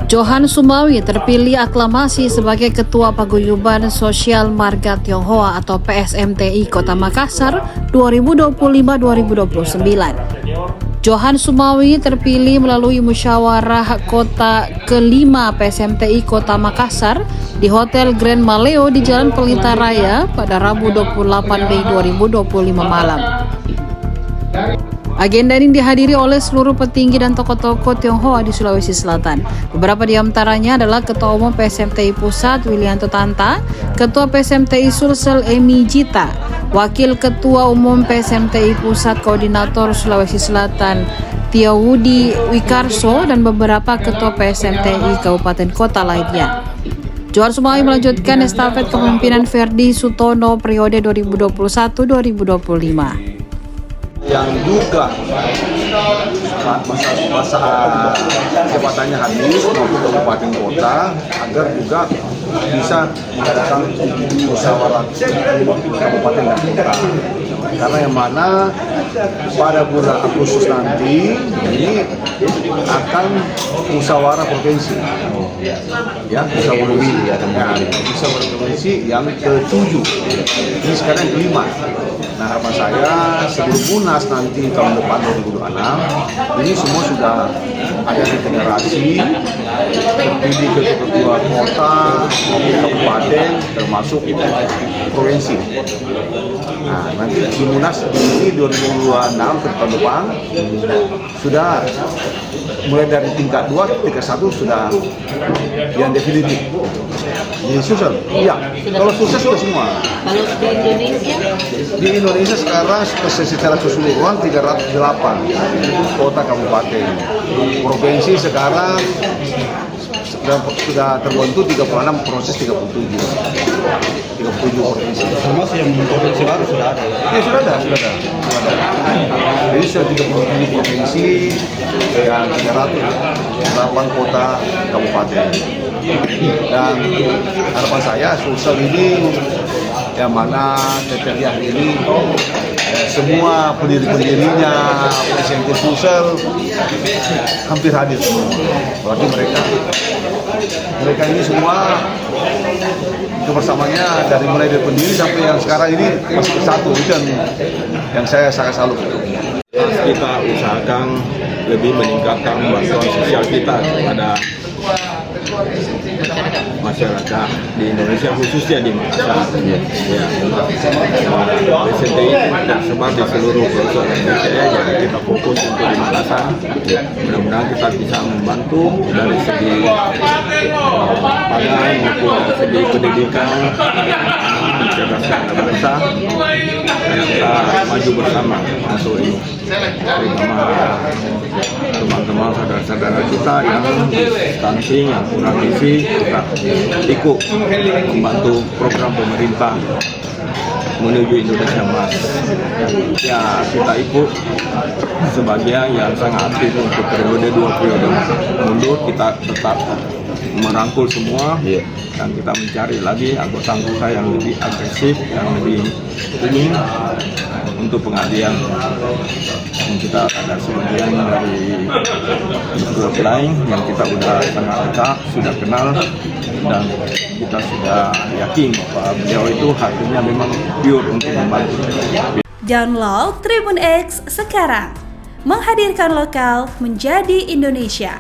Johan Sumawi terpilih aklamasi sebagai Ketua Paguyuban Sosial Marga Tionghoa atau PSMTI Kota Makassar 2025-2029. Johan Sumawi terpilih melalui musyawarah kota kelima PSMTI Kota Makassar di Hotel Grand Maleo di Jalan Pelita Raya pada Rabu 28 Mei 2025 malam. Agenda ini dihadiri oleh seluruh petinggi dan tokoh-tokoh Tionghoa di Sulawesi Selatan. Beberapa di antaranya adalah Ketua Umum PSMTI Pusat Wilianto Tanta, Ketua PSMTI Sulsel Emi Jita, Wakil Ketua Umum PSMTI Pusat Koordinator Sulawesi Selatan Tiawudi Wikarso, dan beberapa Ketua PSMTI Kabupaten Kota lainnya. Johan Sumawi melanjutkan estafet kepemimpinan Ferdi Sutono periode 2021-2025. Yang juga masa jabatannya habis maupun kabupaten kota agar juga bisa mengadakan musyawarah kabupaten dan kota, karena yang mana pada bulan Agustus nanti ini akan musyawarah provinsi, ya musyawarah provinsi yang ke-7, ini sekarang yang ke-5. Nah, harapan saya sebelum Munas nanti tahun depan 2026 ini semua sudah ada regenerasi, terpilih ketua kota, kabupaten, termasuk provinsi. Nah, nanti di Munas ini 2026 ke tahun depan sudah mulai dari tingkat 2, tingkat 1 sudah yang definitif. Jadi susah, iya. Kalau susah sudah semua. Kalau di Indonesia? Di Indonesia sekarang secara keseluruhan 308 kota kabupaten. Provinsi sekarang sudah terbentuk 36, proses 37 provinsi. Termasuk yang provinsi baru sudah ada. Ya sudah ada. Jadi sudah 37 provinsi yang 308 kota kabupaten. Dan harapan saya Sulsel ini yang mana terlihat ini semua pendiri-pendirinya PSMTI Sulsel hampir hadir semua. Berarti mereka ini semua kebersamaannya dari mulai dari pendiri sampai yang sekarang ini masih bersatu. Itu yang saya sangat salut. Kita usahakan lebih meningkatkan bantuan sosial kita kepada masyarakat di Indonesia, khususnya di Makassar. PSMTI tersebar di seluruh pelosok Indonesia, jadi kita fokus untuk di Makassar. Mudah-mudahan kita bisa membantu dari segi pangan maupun dari segi pendidikan, mencerdaskan bangsa, dan kita maju bersama untuk ini. Terutama teman-teman saudara-saudara kita yang stunting, yang kurang gizi, kita ikut membantu program pemerintah menuju Indonesia Emas. Ya, kita ikut sebagian yang sangat aktif untuk periode 2 periode mundur. Kita tetap merangkul semua, dan kita mencari lagi anggota-anggota yang lebih agresif, yang lebih ingin untuk pengabdian. Kita ada sebagian dari grup lain yang kita sudah sangat dekat, sudah kenal, dan kita sudah yakin bahwa beliau itu hatinya memang pure untuk membantu. Download Tribun X sekarang, menghadirkan lokal menjadi Indonesia.